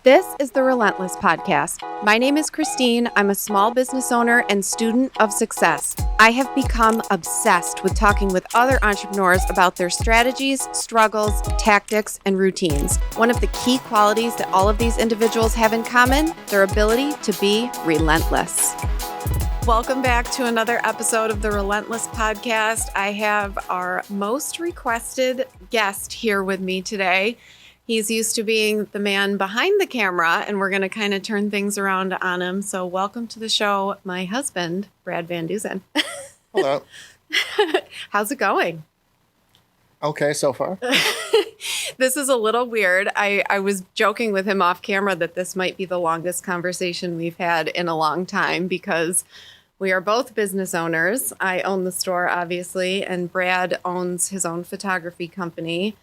This is the Relentless Podcast. My name is Christine. I'm a small business owner and student of success. I have become obsessed with talking with other entrepreneurs about their strategies, struggles, tactics, and routines. One of the key qualities that all of these individuals have in common, their ability to be relentless. Welcome back to another episode of the Relentless Podcast. I have our most requested guest here with me today. He's used to being the man behind the camera, and we're going to kind of turn things around on him. So welcome to the show, my husband, Brad VanDusen. Hello. How's it going? Okay, so far. This is a little weird. I was joking with him off camera that this might be the longest conversation we've had in a long time because we are both business owners. I own the store, obviously, and Brad owns his own photography company.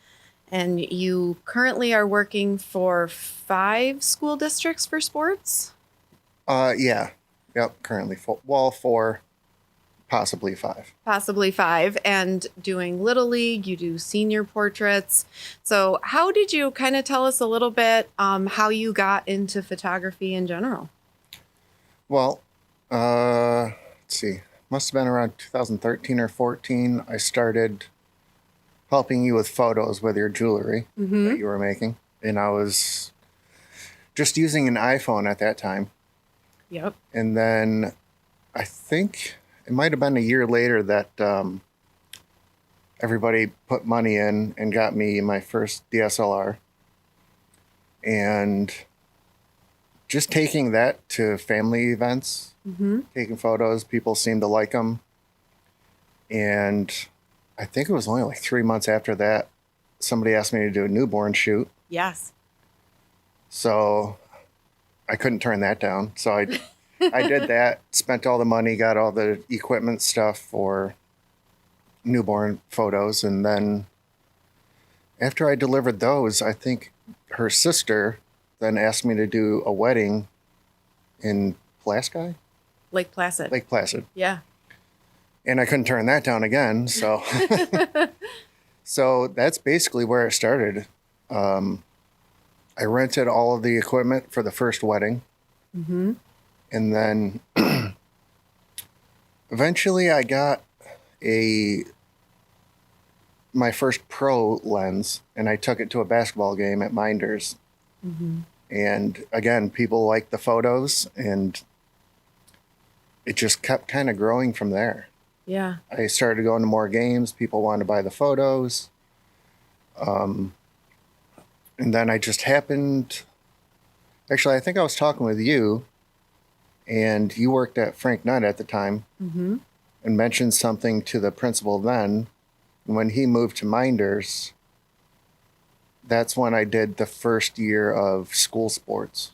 And you currently are working for 5 school districts for sports? Yeah. Yep, currently 4, possibly 5. Possibly 5, and doing Little League, you do senior portraits. So how did you kind of tell us a little bit how you got into photography in general? Well, let's see. Must have been around 2013 or 14. I started helping you with photos with your jewelry that you were making. And I was just using an iPhone at that time. Yep. And then I think it might have been a year later that everybody put money in and got me my first DSLR. And just taking that to family events, taking photos, people seemed to like them. And I think it was only like 3 months after that, somebody asked me to do a newborn shoot. Yes. So I couldn't turn that down. So I did that, spent all the money, got all the equipment stuff for newborn photos. And then after I delivered those, I think her sister then asked me to do a wedding in Pulaski? Lake Placid. Lake Placid. Yeah. And I couldn't turn that down again. So so that's basically where it started. I rented all of the equipment for the first wedding. And then eventually I got my first pro lens, and I took it to a basketball game at Minders. And again, people liked the photos, and it just kept kind of growing from there. Yeah. I started going to more games. People wanted to buy the photos. And then I just happened... Actually, I think I was talking with you, and you worked at Frank Nutt at the time, and mentioned something to the principal then. And when he moved to Minders, that's when I did the first year of school sports.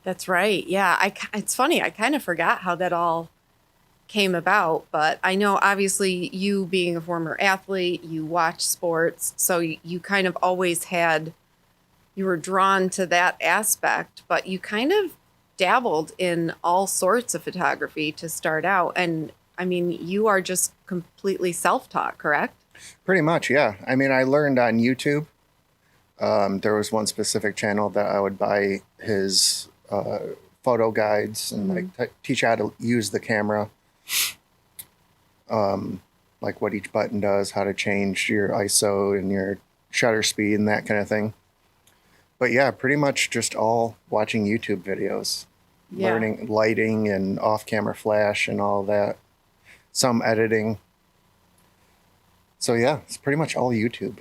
That's right. Yeah. It's funny. I kind of forgot how that all came about, but I know obviously you being a former athlete, you watch sports, so you kind of always you were drawn to that aspect, but you kind of dabbled in all sorts of photography to start out. And I mean, you are just completely self-taught, correct? Pretty much, yeah. I mean, I learned on YouTube. There was one specific channel that I would buy his photo guides and teach how to use the camera. Like what each button does, how to change your ISO and your shutter speed and that kind of thing. But yeah, pretty much just all watching YouTube videos, learning lighting and off-camera flash and all that, some editing. So yeah, it's pretty much all YouTube.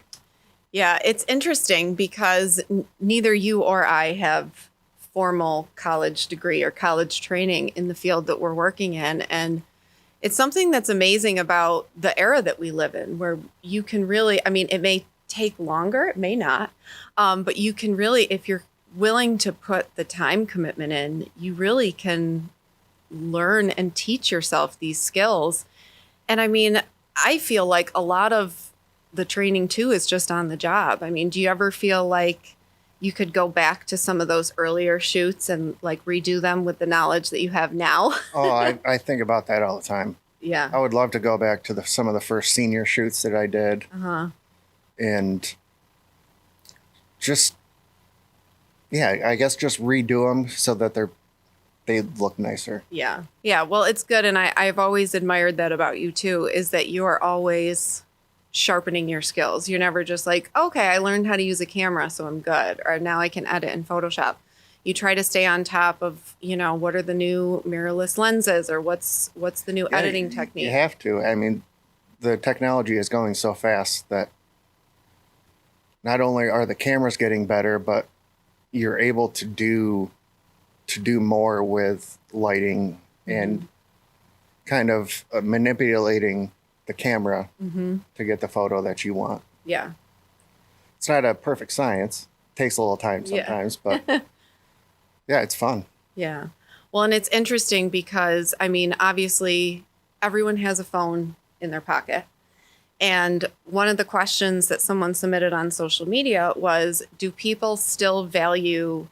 Yeah, it's interesting because neither you or I have formal college degree or college training in the field that we're working in. And it's something that's amazing about the era that we live in, where you can really, I mean, it may take longer, it may not, but you can really, if you're willing to put the time commitment in, you really can learn and teach yourself these skills. And I mean, I feel like a lot of the training too is just on the job. I mean, do you ever feel like you could go back to some of those earlier shoots and like redo them with the knowledge that you have now? Oh, I think about that all the time. Yeah. I would love to go back to some of the first senior shoots that I did. And just, yeah, I guess just redo them so that they look nicer. Yeah. Yeah. Well, it's good. And I've always admired that about you too, is that you are always sharpening your skills. You're never just like, okay, I learned how to use a camera, so I'm good. Or now I can edit in Photoshop. You try to stay on top of, what are the new mirrorless lenses or what's the new editing technique. You have to. I mean, the technology is going so fast that not only are the cameras getting better, but you're able to do more with lighting and kind of manipulating the camera to get the photo that you want. Yeah. It's not a perfect science. It takes a little time sometimes, but yeah, it's fun. Yeah. Well, and it's interesting because, I mean, obviously everyone has a phone in their pocket. And one of the questions that someone submitted on social media was, do people still value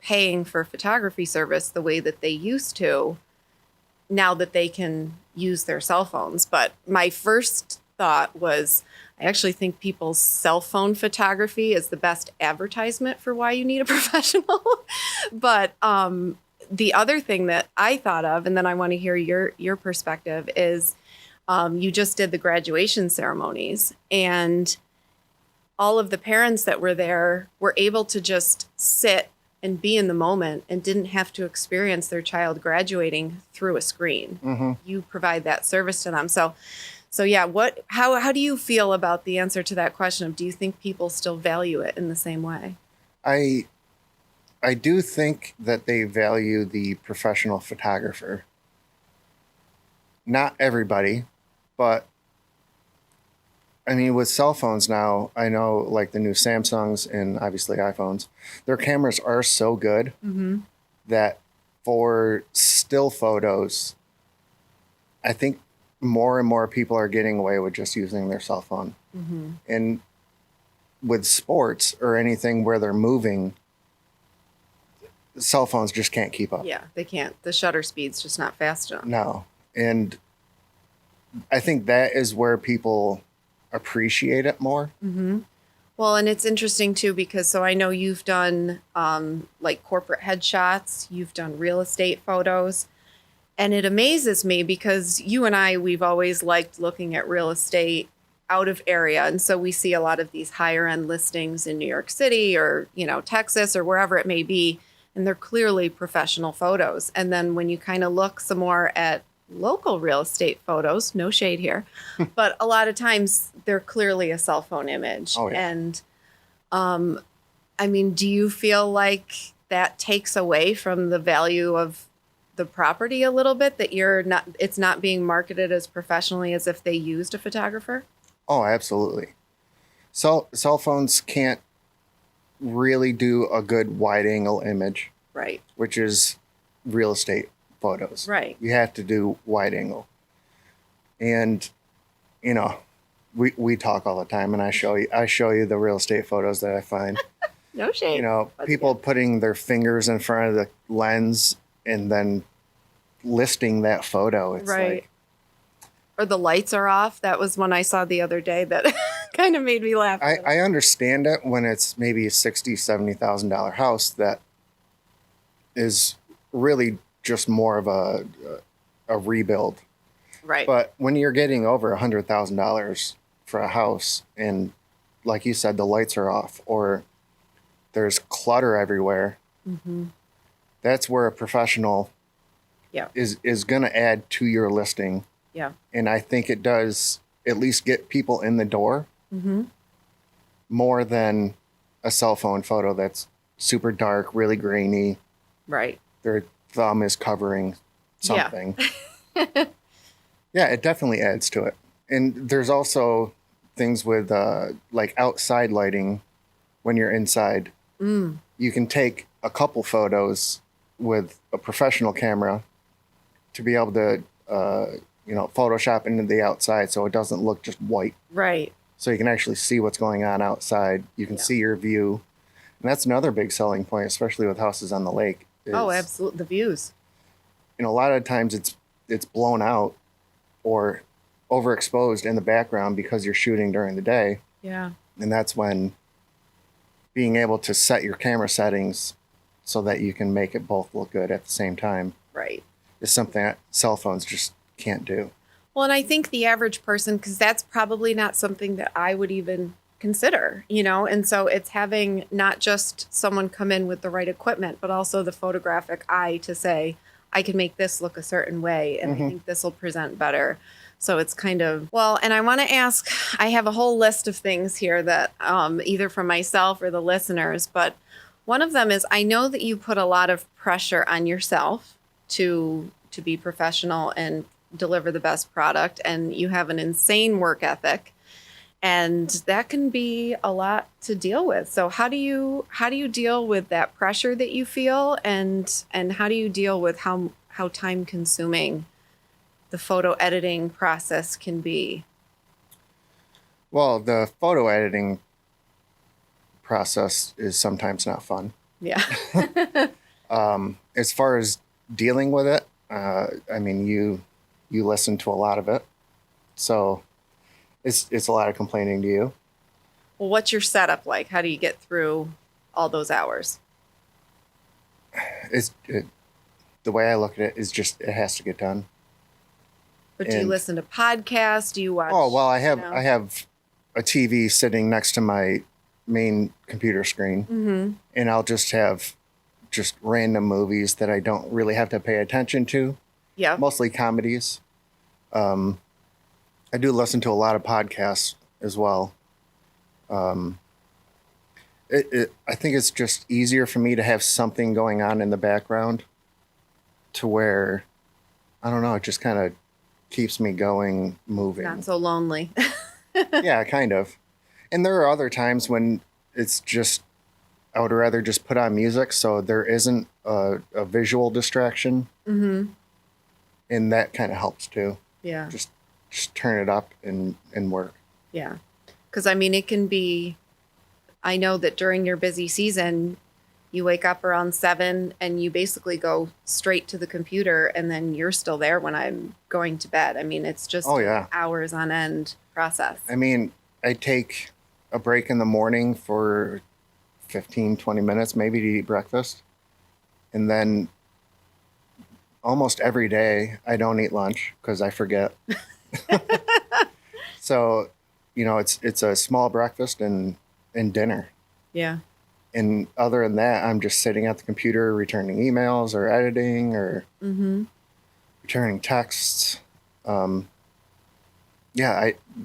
paying for photography service the way that they used to now that they can use their cell phones? But my first thought was, I actually think people's cell phone photography is the best advertisement for why you need a professional. But the other thing that I thought of, and then I want to hear your perspective, is you just did the graduation ceremonies, and all of the parents that were there were able to just sit and be in the moment and didn't have to experience their child graduating through a screen. Mm-hmm. You provide that service to them. So yeah, how do you feel about the answer to that question of, do you think people still value it in the same way? I do think that they value the professional photographer. Not everybody, but I mean, with cell phones now, I know like the new Samsungs and obviously iPhones, their cameras are so good that for still photos, I think more and more people are getting away with just using their cell phone. And with sports or anything where they're moving, cell phones just can't keep up. Yeah, they can't. The shutter speed's just not fast enough. No. And I think that is where people appreciate it more. Well, and it's interesting too, because so I know you've done like corporate headshots, you've done real estate photos, and it amazes me because you and I, we've always liked looking at real estate out of area. And so we see a lot of these higher end listings in New York City or, Texas or wherever it may be. And they're clearly professional photos. And then when you kind of look some more at local real estate photos, no shade here, but a lot of times they're clearly a cell phone image. Oh, yeah. And I mean, do you feel like that takes away from the value of the property a little bit, that it's not being marketed as professionally as if they used a photographer? Oh, absolutely. Cell phones can't really do a good wide angle image, Right. which is real estate photos. Right. You have to do wide angle. And, we talk all the time, and I show you the real estate photos that I find. No shade. People putting their fingers in front of the lens and then listing that photo. It's Right. like, or the lights are off. That was one I saw the other day that kind of made me laugh. I understand it when it's maybe a $60,000, $70,000 house that is really just more of a rebuild. Right. But when you're getting over $100,000 for a house, and like you said, the lights are off or there's clutter everywhere, that's where a professional is going to add to your listing. Yeah. And I think it does at least get people in the door more than a cell phone photo that's super dark, really grainy. Right. Their thumb is covering something. Yeah, it definitely adds to it. And there's also things with like outside lighting when you're inside. You can take a couple photos with a professional camera to be able to Photoshop into the outside so it doesn't look just white. Right. So you can actually see what's going on outside. You can see your view. And that's another big selling point, especially with houses on the lake. Oh, absolutely. The views. A lot of times it's blown out or overexposed in the background because you're shooting during the day. Yeah. And that's when being able to set your camera settings so that you can make it both look good at the same time Right. is something that cell phones just can't do. Well, and I think the average person, because that's probably not something that I would even consider, and so it's having not just someone come in with the right equipment, but also the photographic eye to say, I can make this look a certain way, and I think this will present better. So it's kind of, well, and I want to ask, I have a whole list of things here that either from myself or the listeners, but one of them is, I know that you put a lot of pressure on yourself to be professional and deliver the best product, and you have an insane work ethic, and that can be a lot to deal with. So how do you deal with that pressure that you feel, and how do you deal with how time consuming the photo editing process can be? Well, the photo editing process is sometimes not fun. Yeah. As far as dealing with it, I mean, you listen to a lot of it, so it's a lot of complaining to you. Well, what's your setup like? How do you get through all those hours? The way I look at it is just it has to get done. But do you listen to podcasts? Do you watch? Oh, well, I have a TV sitting next to my main computer screen, and I'll just have just random movies that I don't really have to pay attention to. Yeah. Mostly comedies. I do listen to a lot of podcasts as well. I think it's just easier for me to have something going on in the background to where, I don't know, it just kind of keeps me going, moving. Not so lonely. Yeah, kind of. And there are other times when it's just, I would rather just put on music so there isn't a visual distraction. Mm-hmm. And that kind of helps too. Yeah. Just turn it up and work. Yeah. Because, I mean, it can be, I know that during your busy season, you wake up around 7 and you basically go straight to the computer, and then you're still there when I'm going to bed. I mean, it's just hours on end process. I mean, I take a break in the morning for 15, 20 minutes, maybe, to eat breakfast. And then almost every day I don't eat lunch because I forget. So, it's a small breakfast and dinner. Yeah. And other than that, I'm just sitting at the computer returning emails or editing or returning texts.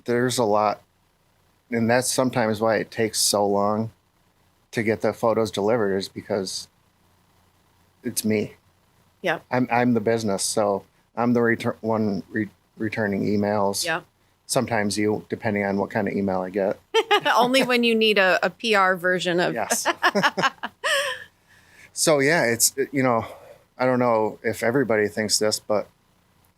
There's a lot. And that's sometimes why it takes so long to get the photos delivered, is because it's me. Yeah. I'm the business, so I'm the returning emails. Yeah. Sometimes you, depending on what kind of email I get. Only when you need a PR version of. Yes. So yeah, it's, I don't know if everybody thinks this, but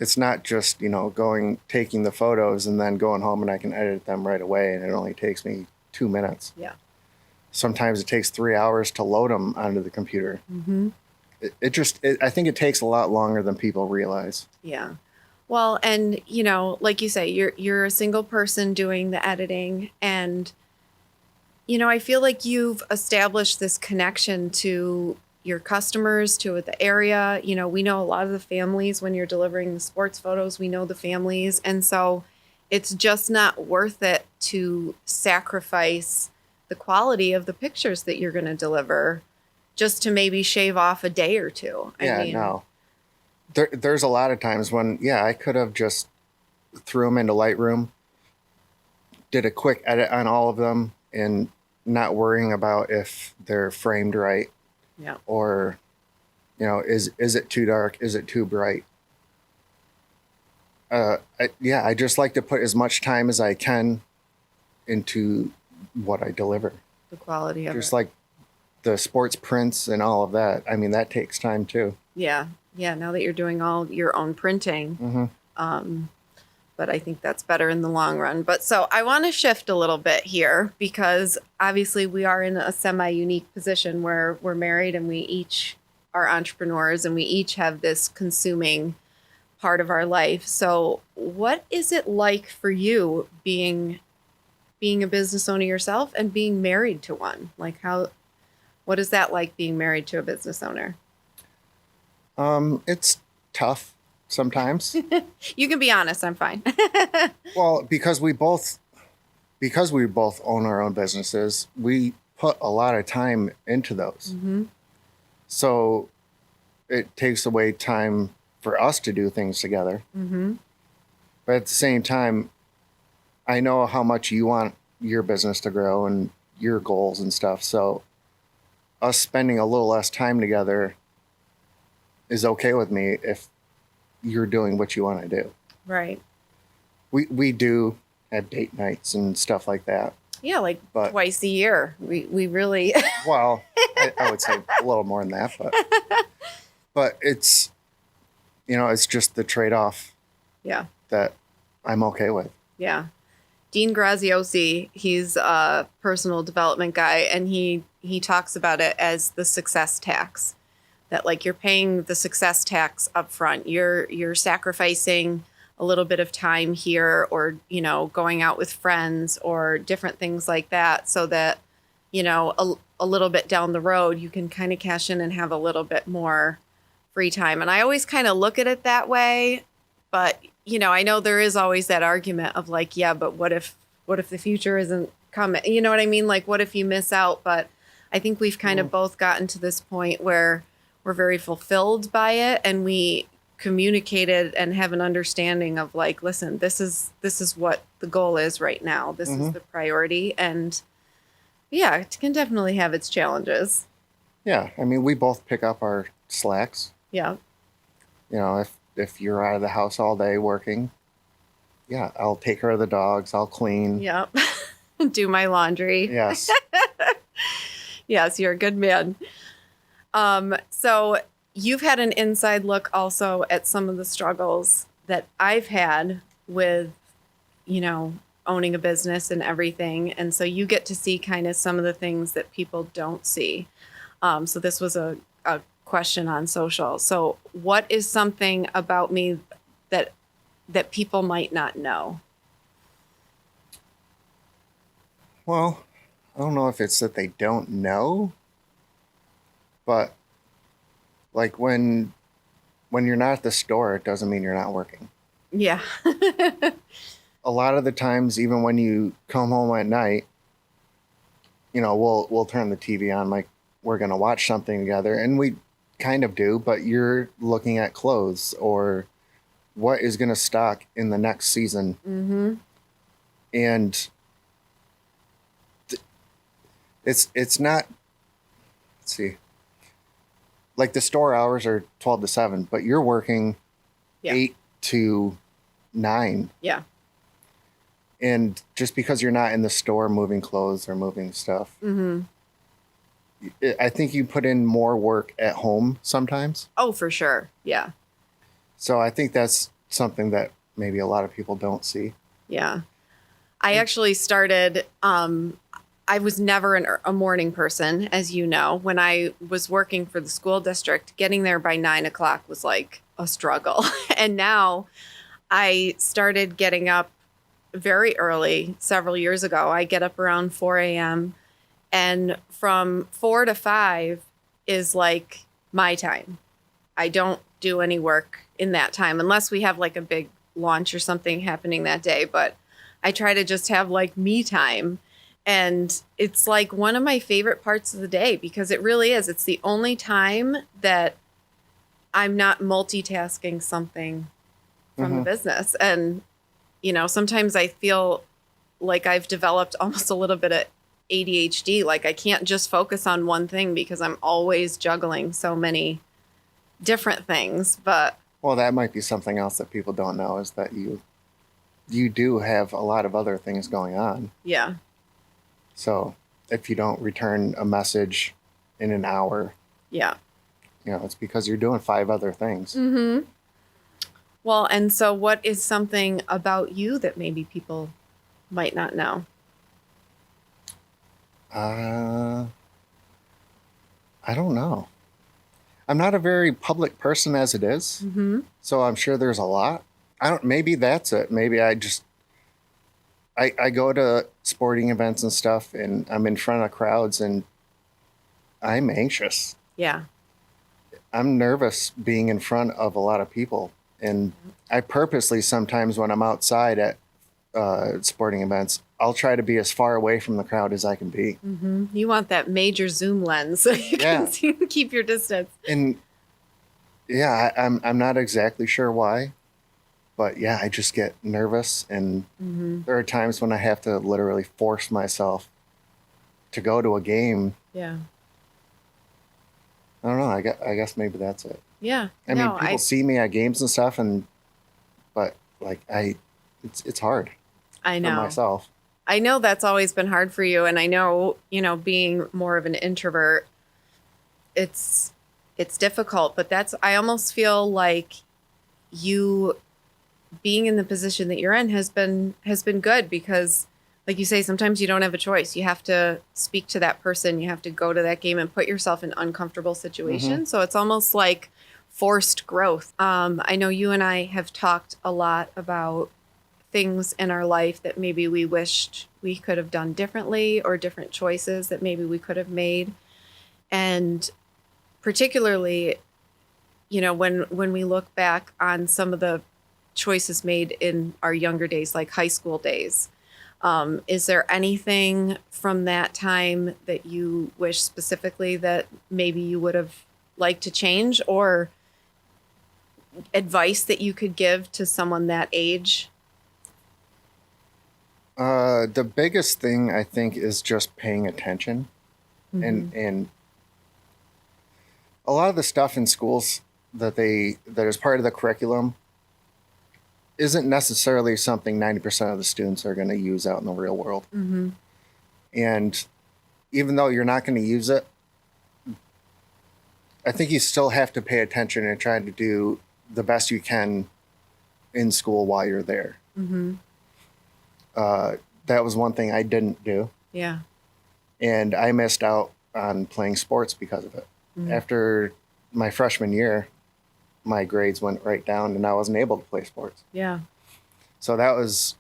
it's not just, taking the photos and then going home and I can edit them right away, and it only takes me 2 minutes. Yeah. Sometimes it takes 3 hours to load them onto the computer. Mm-hmm. I think it takes a lot longer than people realize. Yeah. Well, and, like you say, you're a single person doing the editing, and, I feel like you've established this connection to your customers, to the area. We know a lot of the families when you're delivering the sports photos, we know the families. And so it's just not worth it to sacrifice the quality of the pictures that you're going to deliver just to maybe shave off a day or two. No. There's a lot of times when, I could have just threw them into Lightroom, did a quick edit on all of them, and not worrying about if they're framed right. Yeah. Or, is it too dark? Is it too bright? I just like to put as much time as I can into what I deliver. The quality of it. Just like the sports prints and all of that. I mean, that takes time too. Yeah. Yeah. Now that you're doing all your own printing. Mm-hmm. But I think that's better in the long run. But so I want to shift a little bit here, because obviously we are in a semi-unique position where we're married and we each are entrepreneurs and we each have this consuming part of our life. So what is it like for you being being a business owner yourself and being married to one? Like what is that like being married to a business owner? It's tough sometimes. You can be honest. I'm fine. Well, because we both own our own businesses, we put a lot of time into those. Mm-hmm. So it takes away time for us to do things together. Mm-hmm. But at the same time, I know how much you want your business to grow and your goals and stuff. So us spending a little less time together is okay with me if you're doing what you want to do. Right. We do have date nights and stuff like that. Yeah, like twice a year. We really Well, I would say a little more than that, but it's it's just the trade-off. Yeah. That I'm okay with. Yeah. Dean Graziosi, he's a personal development guy, and he talks about it as the success tax. That like you're paying the success tax up front. You're sacrificing a little bit of time here, or going out with friends or different things like that, so that a little bit down the road you can kind of cash in and have a little bit more free time. And I always kind of look at it that way, but I know there is always that argument of like, yeah, but what if the future isn't coming? You know what I mean? Like, what if you miss out? But I think we've kind of both gotten to this point where we're very fulfilled by it, and we communicated and have an understanding of like, listen, this is what the goal is right now. This is the priority. And yeah, it can definitely have its challenges. Yeah. I mean, we both pick up our slacks. Yeah. If you're out of the house all day working, yeah, I'll take care of the dogs. I'll clean. Yep. Do my laundry. Yes. Yes, you're a good man. So you've had an inside look also at some of the struggles that I've had with, owning a business and everything. And so you get to see kind of some of the things that people don't see. So this was a question on social. So what is something about me that people might not know? Well, I don't know if it's that they don't know, but like when you're not at the store, it doesn't mean you're not working. Yeah. A lot of the times, even when you come home at night, we'll turn the TV on, like we're going to watch something together, and we kind of do, but you're looking at clothes or what is going to stock in the next season. Mm-hmm. And it's not, let's see, like the store hours are 12 to 7, but you're working 8 to 9. Yeah. And just because you're not in the store moving clothes or moving stuff, mm-hmm. I think you put in more work at home sometimes. Oh, for sure. Yeah. So I think that's something that maybe a lot of people don't see. Yeah. I actually started, I was never a morning person, as you know. When I was working for the school district, getting there by 9 o'clock was like a struggle. And now I started getting up very early several years ago. I get up around 4 a.m. and from 4 to 5 is like my time. I don't do any work in that time unless we have like a big launch or something happening that day. But I try to just have like me time. And it's like one of my favorite parts of the day because it really is. It's the only time that I'm not multitasking something from the business. And, sometimes I feel like I've developed almost a little bit of ADHD. Like I can't just focus on one thing because I'm always juggling so many different things. But well, that might be something else that people don't know is that you do have a lot of other things going on. Yeah. So if you don't return a message in an hour, yeah, it's because you're doing 5 other things. Mm-hmm. Well, and so what is something about you that maybe people might not know? I don't know. I'm not a very public person as it is. Mm-hmm. So I'm sure there's a lot. Maybe that's it. Maybe I go to sporting events and stuff, and I'm in front of crowds, and I'm anxious. Yeah. I'm nervous being in front of a lot of people. And I purposely sometimes when I'm outside at sporting events, I'll try to be as far away from the crowd as I can be. Mm-hmm. You want that major zoom lens so you can keep your distance. And yeah, I'm not exactly sure why, but yeah, I just get nervous. And there are times when I have to literally force myself to go to a game. Yeah. I don't know. I guess maybe that's it. Yeah. I mean, people see me at games and stuff, but like it's hard. I know. For myself. I know that's always been hard for you, and I know, being more of an introvert, it's difficult, but I almost feel like you being in the position that you're in has been good because, like you say, sometimes you don't have a choice. You have to speak to that person. You have to go to that game and put yourself in uncomfortable situations. So it's almost like forced growth. I know you and I have talked a lot about things in our life that maybe we wished we could have done differently, or different choices that maybe we could have made. And particularly, when we look back on some of the choices made in our younger days, like high school days, is there anything from that time that you wish specifically that maybe you would have liked to change, or advice that you could give to someone that age? The biggest thing I think is just paying attention, and a lot of the stuff in schools that is part of the curriculum isn't necessarily something 90% of the students are going to use out in the real world. And even though you're not going to use it, I think you still have to pay attention and try to do the best you can in school while you're there. That was one thing I didn't do. Yeah. And I missed out on playing sports because of it. After my freshman year, my grades went right down and I wasn't able to play sports. Yeah. So that was,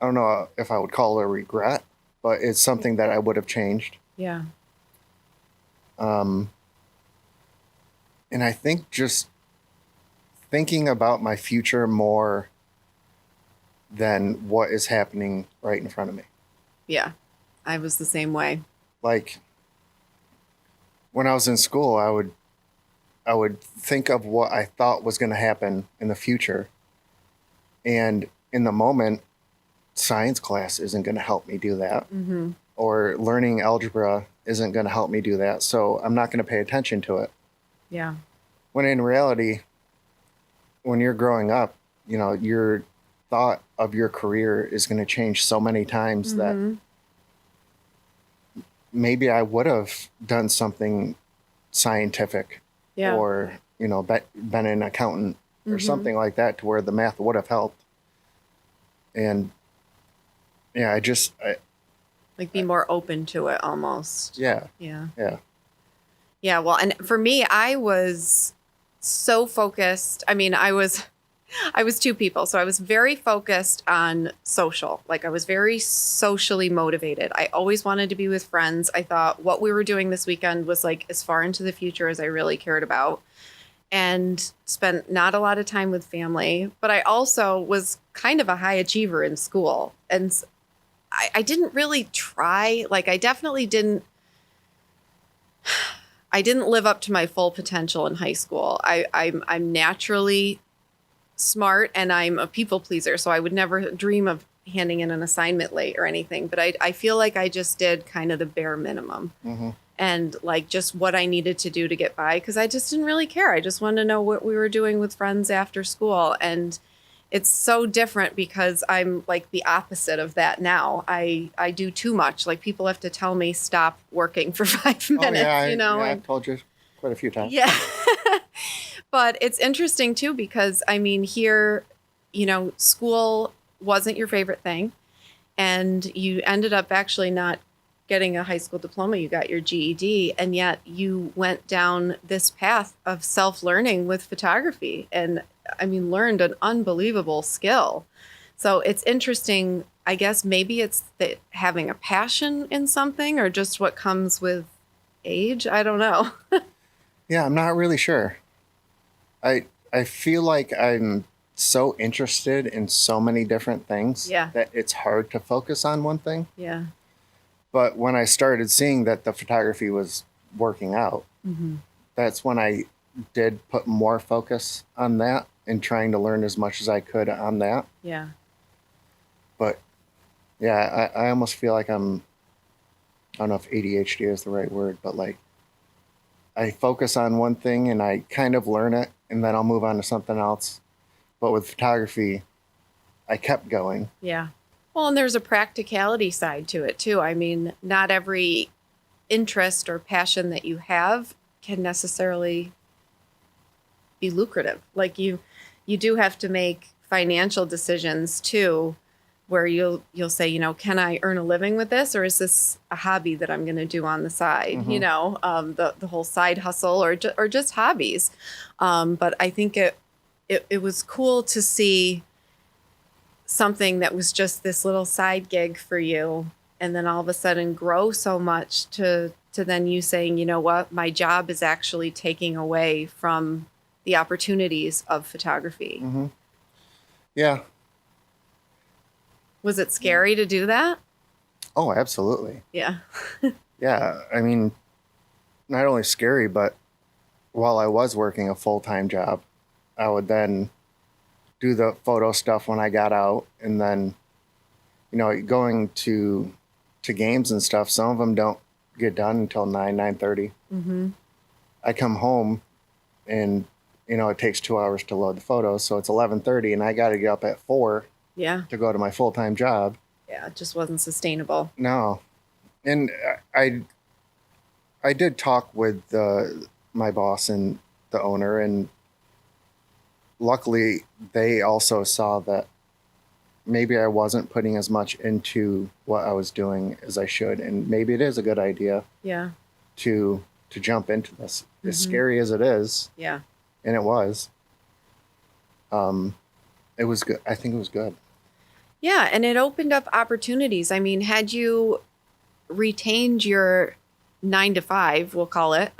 I don't know if I would call it a regret, but it's something that I would have changed. Yeah. And I think just thinking about my future more than what is happening right in front of me. Yeah. I was the same way. Like when I was in school, I would think of what I thought was going to happen in the future. And in the moment, science class isn't going to help me do that. Or learning algebra isn't going to help me do that. So I'm not going to pay attention to it. Yeah. When in reality, when you're growing up, your thought of your career is going to change so many times that maybe I would have done something scientific or, been an accountant or something like that to where the math would have helped. And yeah, I be more open to it almost. Yeah. Yeah. Yeah. Yeah. Well, and for me, I was so focused. I mean, I was two people. So I was very focused on social. Like I was very socially motivated. I always wanted to be with friends. I thought what we were doing this weekend was like as far into the future as I really cared about, and spent not a lot of time with family. But I also was kind of a high achiever in school. And I didn't really try. Like I definitely didn't live up to my full potential in high school. I'm naturally smart and I'm a people pleaser. So I would never dream of handing in an assignment late or anything. But I feel like I just did kind of the bare minimum and like just what I needed to do to get by. Because I just didn't really care. I just wanted to know what we were doing with friends after school. And it's so different because I'm like the opposite of that now. I do too much. Like people have to tell me stop working for 5 minutes, I've told you quite a few times. Yeah. But it's interesting too, because I mean, here, school wasn't your favorite thing, and you ended up actually not getting a high school diploma. You got your GED, and yet you went down this path of self-learning with photography, and I mean, learned an unbelievable skill. So it's interesting I guess maybe it's that having a passion in something or just what comes with age. I don't know. Yeah, I'm not really sure. I feel like I'm so interested in so many different things Yeah. that it's hard to focus on one thing. Yeah. But when I started seeing that the photography was working out, that's when I did put more focus on that and trying to learn as much as I could on that. Yeah. But yeah, I almost feel like I don't know if ADHD is the right word, but like I focus on one thing and I kind of learn it and then I'll move on to something else. But with photography, I kept going. Yeah. Well, and there's a practicality side to it too. I mean, not every interest or passion that you have can necessarily be lucrative. Like you do have to make financial decisions too, where you'll say, you know, can I earn a living with this, or is this a hobby that I'm going to do on the side? You know, the whole side hustle or just hobbies. But I think it was cool to see something that was just this little side gig for you, and then all of a sudden grow so much to then you saying, you know what, my job is actually taking away from the opportunities of photography. Yeah. Was it scary to do that? Oh, absolutely. Yeah. Yeah. I mean, not only scary, but while I was working a full-time job, I would then do the photo stuff when I got out. And then, you know, going to games and stuff, some of them don't get done until 9:30. I come home and, you know, it takes 2 hours to load the photos. So it's 11:30 and I got to get up at 4 Yeah. to go to my full-time job. Yeah. It just wasn't sustainable. No. And I did talk with my boss and the owner, and luckily they also saw that maybe I wasn't putting as much into what I was doing as I should, and maybe it is a good idea Yeah. to jump into this, as scary as it is, Yeah. and it was. It was good. I think it was good. Yeah. And it opened up opportunities. I mean, had you retained your 9 to 5, we'll call it,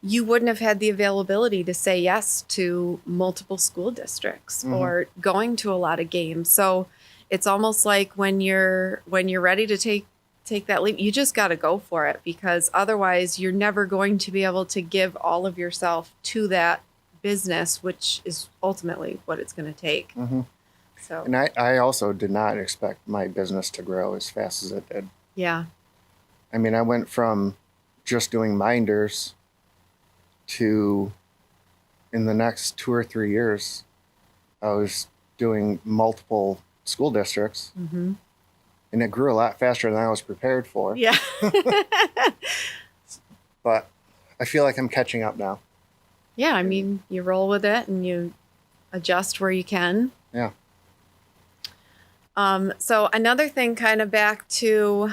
you wouldn't have had the availability to say yes to multiple school districts or going to a lot of games. So it's almost like when you're ready to take that leap, you just got to go for it, because otherwise you're never going to be able to give all of yourself to that business, which is ultimately what it's going to take. So, And I also did not expect my business to grow as fast as it did. yeah. I mean, I went from just doing minders to, in the next 2 or 3 years, I was doing multiple school districts. And it grew a lot faster than I was prepared for. Yeah. But I feel like I'm catching up now. Yeah. I mean, you roll with it and you adjust where you can. Yeah. So another thing, kind of back to,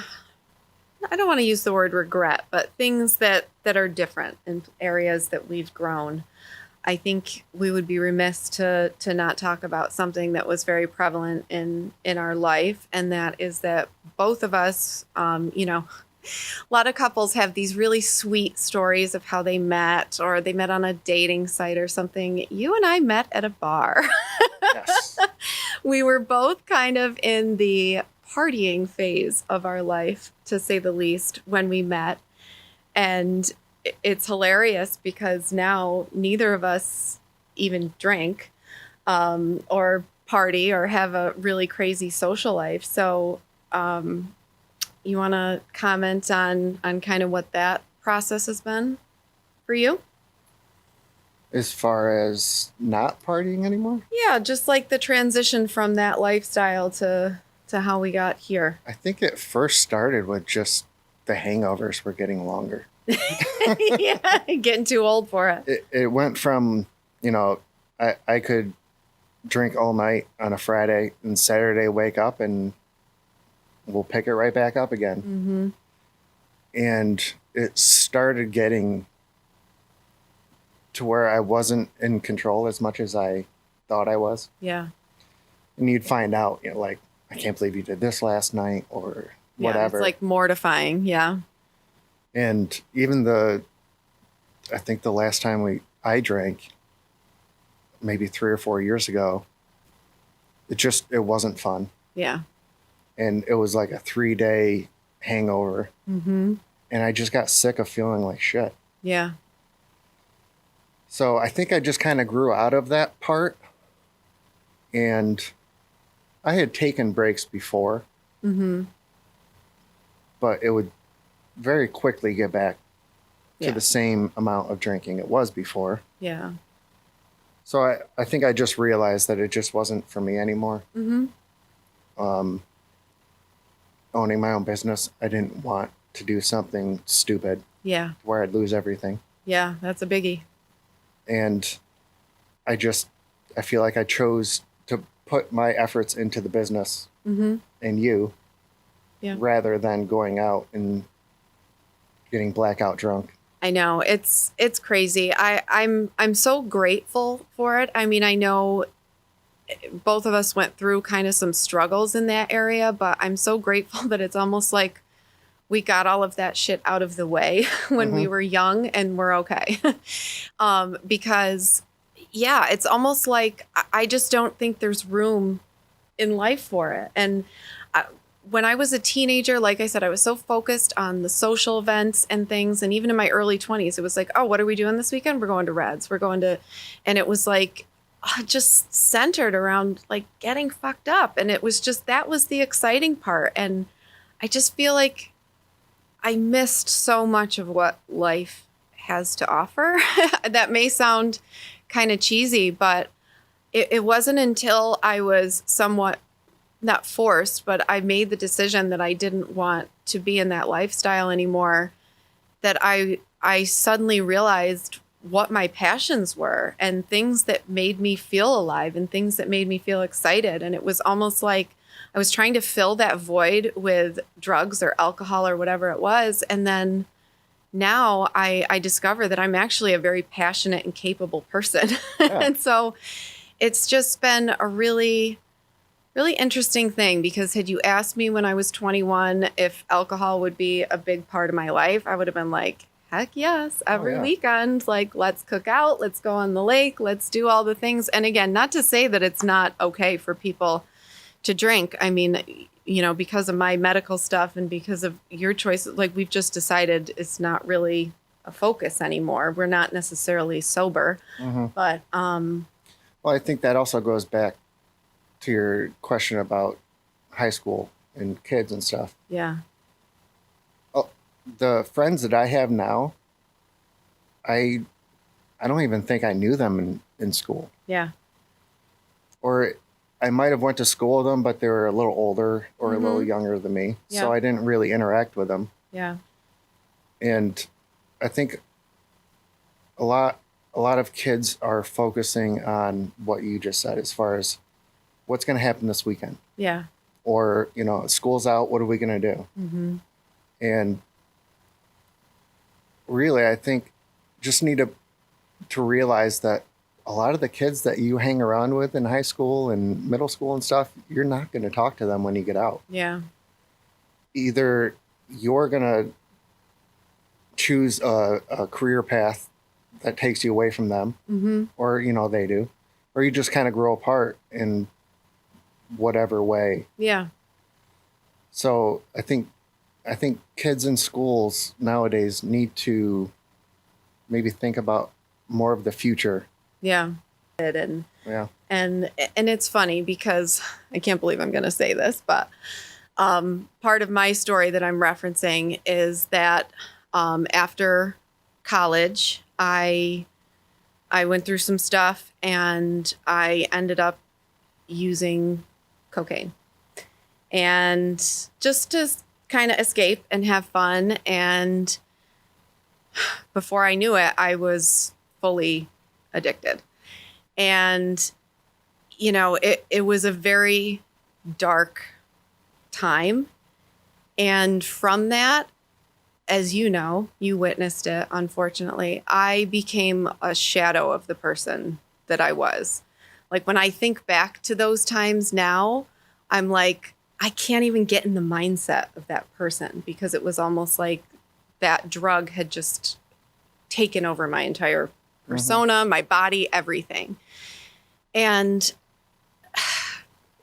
I don't want to use the word regret, but things that are different in areas that we've grown. I think we would be remiss to not talk about something that was very prevalent in our life, and that is that both of us, you know, a lot of couples have these really sweet stories of how they met, or they met on a dating site or something. You and I met at a bar. Yes. We were both kind of in the partying phase of our life, to say the least, when we met. And it's hilarious because now neither of us even drink or party or have a really crazy social life. So you want to comment on kind of what that process has been for you? As far as not partying anymore? Yeah, just like the transition from that lifestyle to how we got here. I think it first started with just the hangovers were getting longer. Yeah, getting too old for it. It went from, you know, I could drink all night on a Friday, and Saturday wake up and we'll pick it right back up again. And it started getting to where I wasn't in control as much as I thought I was. Yeah. And you'd find out, you know, like I can't believe you did this last night or Yeah, whatever. it's like mortifying. Yeah. And even I think the last time I drank, maybe 3 or 4 years ago, it wasn't fun. Yeah. And it was like a 3-day hangover. Mm-hmm. And I just got sick of feeling like shit. Yeah. So I think I just kind of grew out of that part. And I had taken breaks before, Mm-hmm. but it would very quickly get back to Yeah. the same amount of drinking it was before. Yeah. So I think I just realized that it just wasn't for me anymore. Mm-hmm. Owning my own business, I didn't want to do something stupid Yeah. where I'd lose everything. Yeah. That's a biggie. And I feel like I chose to put my efforts into the business Mm-hmm. and you Yeah. rather than going out and getting blackout drunk. I know it's crazy. I'm so grateful for it. I mean, I know both of us went through kind of some struggles in that area, but I'm so grateful that it's almost like we got all of that shit out of the way when we were young and we're okay. Because yeah, it's almost like I just don't think there's room in life for it. And when I was a teenager, like I said, I was so focused on the social events and things. And even in my early 20s, it was like, oh, what are we doing this weekend? We're going to Reds. We're going to, and it was like, just centered around like getting fucked up. And it was just, that was the exciting part. And I just feel like I missed so much of what life has to offer. That may sound kind of cheesy, but it wasn't until I was somewhat not forced, but I made the decision that I didn't want to be in that lifestyle anymore, that I suddenly realized what my passions were and things that made me feel alive and things that made me feel excited. And it was almost like I was trying to fill that void with drugs or alcohol or whatever it was. And then now I discover that I'm actually a very passionate and capable person. Yeah. And so it's just been a really, really interesting thing, because had you asked me when I was 21 if alcohol would be a big part of my life, I would have been like, heck yes, every weekend, like, let's cook out, let's go on the lake, let's do all the things. And again, not to say that it's not okay for people to drink. I mean, you know, because of my medical stuff and because of your choice, like we've just decided it's not really a focus anymore. We're not necessarily sober, but Well, I think that also goes back to your question about high school and kids and stuff. yeah, The friends that I have now, I don't even think I knew them in school. yeah, Or I might have went to school with them, but they were a little older or a little younger than me. Yeah. So I didn't really interact with them. yeah, And I think a lot of kids are focusing on what you just said as far as what's going to happen this weekend. yeah, Or, you know, school's out, what are we going to do? mm-hmm. And really, I think just need to realize that a lot of the kids that you hang around with in high school and middle school and stuff, you're not going to talk to them when you get out. yeah, Either you're going to choose a career path that takes you away from them, mm-hmm. or, you know, they do, or you just kind of grow apart in whatever way. yeah, So I think kids in schools nowadays need to maybe think about more of the future. yeah. And Yeah. and it's funny because I can't believe I'm going to say this, but part of my story that I'm referencing is that after college, I went through some stuff and I ended up using cocaine, and just to kind of escape and have fun. And before I knew it, I was fully addicted. And, you know, it was a very dark time. And from that, as you know, you witnessed it, unfortunately, I became a shadow of the person that I was. Like when I think back to those times now, I'm like, I can't even get in the mindset of that person because it was almost like that drug had just taken over my entire persona, my body, everything. And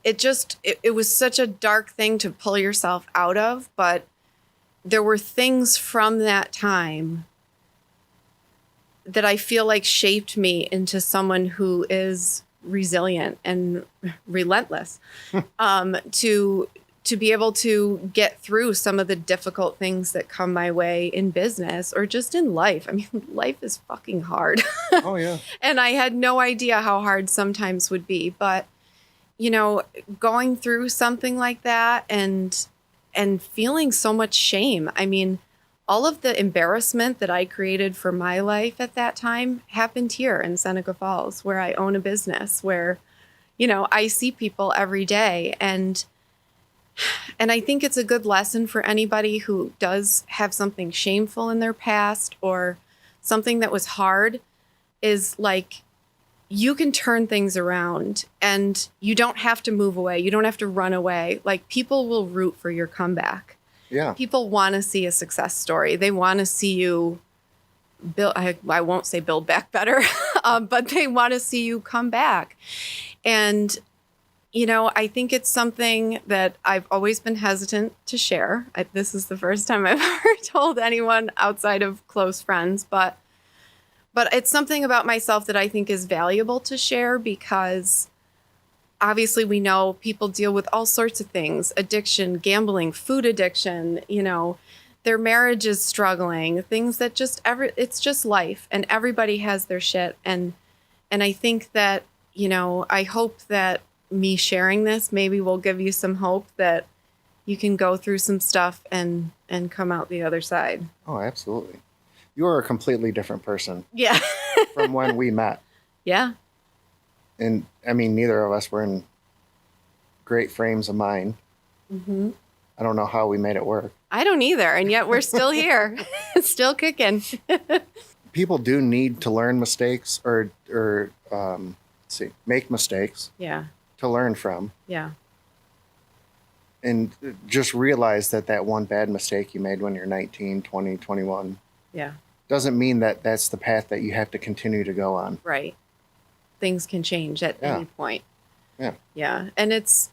it was such a dark thing to pull yourself out of, but there were things from that time that I feel like shaped me into someone who is resilient and relentless, to be able to get through some of the difficult things that come my way in business or just in life. I mean, life is fucking hard. Oh, yeah. And I had no idea how hard sometimes would be. But, you know, going through something like that and feeling so much shame. I mean, all of the embarrassment that I created for my life at that time happened here in Seneca Falls, where I own a business, where, you know, I see people every day. And I think it's a good lesson for anybody who does have something shameful in their past or something that was hard, is like, you can turn things around and you don't have to move away. You don't have to run away. Like, people will root for your comeback. Yeah. People want to see a success story. They want to see you build, I won't say build back better, but they want to see you come back. And, you know, I think it's something that I've always been hesitant to share. This is the first time I've ever told anyone outside of close friends, but it's something about myself that I think is valuable to share because obviously we know people deal with all sorts of things: addiction, gambling, food addiction, you know, their marriage is struggling, things that it's just life, and everybody has their shit. And I think that, you know, I hope that me sharing this maybe will give you some hope that you can go through some stuff and come out the other side. Oh, absolutely. You are a completely different person. Yeah. From when we met. Yeah. And I mean, neither of us were in great frames of mind. Mm-hmm. I don't know how we made it work. I don't either. And yet we're still here, still kicking. People do need to learn mistakes or make mistakes. Yeah. To learn from. Yeah. And just realize that one bad mistake you made when you're 19, 20, 21. Yeah. Doesn't mean that that's the path that you have to continue to go on. Right. Things can change at any point. Yeah. Yeah. And it's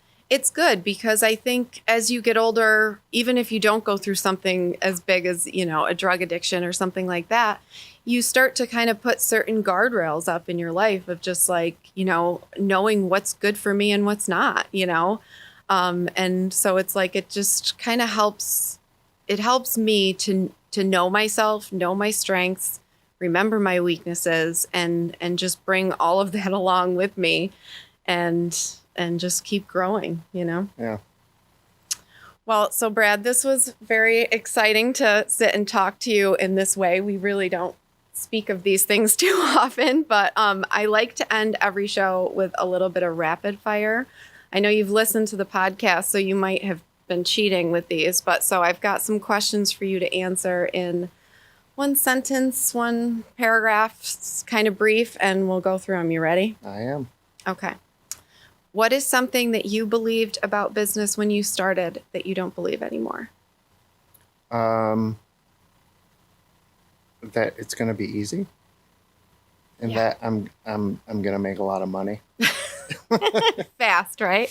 good because I think as you get older, even if you don't go through something as big as, you know, a drug addiction or something like that, you start to kind of put certain guardrails up in your life of just like, you know, knowing what's good for me and what's not, you know? And so it's like, it just kind of helps me to know myself, know my strengths, remember my weaknesses, and just bring all of that along with me and just keep growing, you know? Yeah. Well, so Brad, this was very exciting to sit and talk to you in this way. We really don't speak of these things too often, but I like to end every show with a little bit of rapid fire. I know you've listened to the podcast, so you might have been cheating with these, but so I've got some questions for you to answer in one sentence, one paragraph, it's kind of brief, and we'll go through them. You ready? I am. Okay. What is something that you believed about business when you started that you don't believe anymore? That it's going to be easy, and that I'm going to make a lot of money. Fast, right?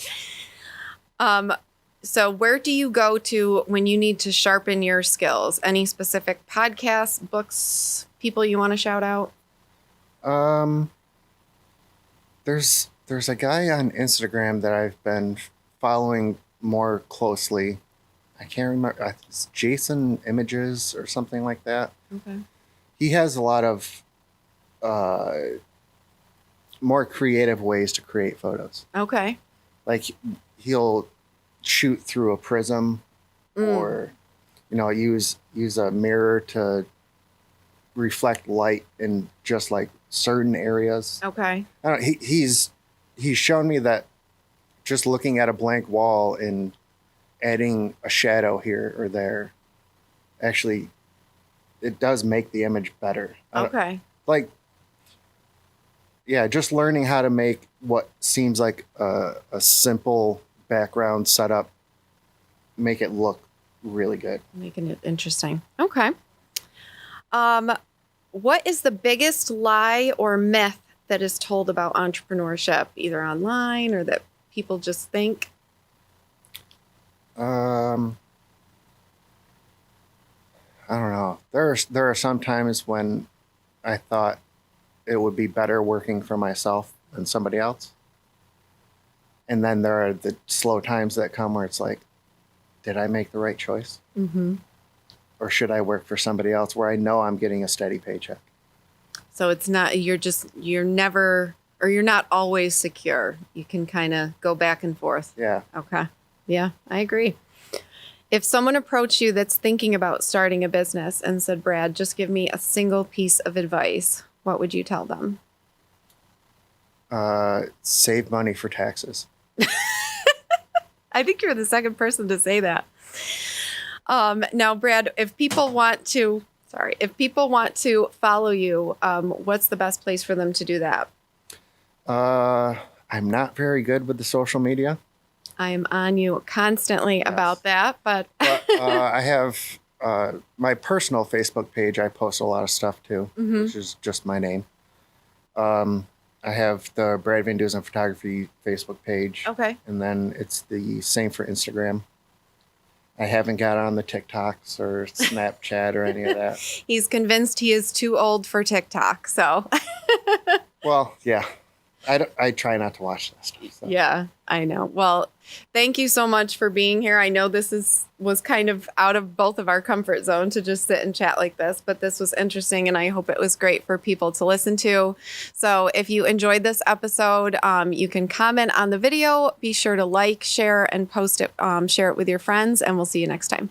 So where do you go to when you need to sharpen your skills? Any specific podcasts, books, people you want to shout out? There's a guy on Instagram that I've been following more closely. I can't remember. It's Jason Images or something like that. Okay. He has a lot of more creative ways to create photos. Okay. Like he'll shoot through a prism or, you know, use a mirror to reflect light in just like certain areas. Okay. I don't, he's shown me that just looking at a blank wall and adding a shadow here or there, actually, it does make the image better. Okay. Like, yeah, just learning how to make what seems like a simple background setup make it look really good. Making it interesting. Okay. What is the biggest lie or myth that is told about entrepreneurship, either online or that people just think? I don't know. There are some times when I thought it would be better working for myself than somebody else. And then there are the slow times that come where it's like, did I make the right choice? Mm-hmm. Or should I work for somebody else where I know I'm getting a steady paycheck? So it's not, you're never, or you're not always secure. You can kind of go back and forth. Yeah. Okay. Yeah, I agree. If someone approached you that's thinking about starting a business and said, Brad, just give me a single piece of advice, what would you tell them? Save money for taxes. I think you're the second person to say that. Now, Brad, if people want to follow you, what's the best place for them to do that? I'm not very good with the social media. I am on you constantly about that, but I have my personal Facebook page. I post a lot of stuff too, which is just my name. I have the Brad VanDusen Photography Facebook page. Okay. And then it's the same for Instagram. I haven't got on the TikToks or Snapchat or any of that. He's convinced he is too old for TikTok, so. Well, yeah. I try not to watch that stuff. So. Yeah, I know. Well, thank you so much for being here. I know this was kind of out of both of our comfort zone to just sit and chat like this, but this was interesting, and I hope it was great for people to listen to. So if you enjoyed this episode, you can comment on the video. Be sure to like, share, and post it. Share it with your friends, and we'll see you next time.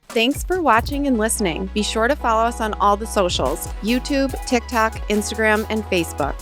Thanks for watching and listening. Be sure to follow us on all the socials: YouTube, TikTok, Instagram, and Facebook.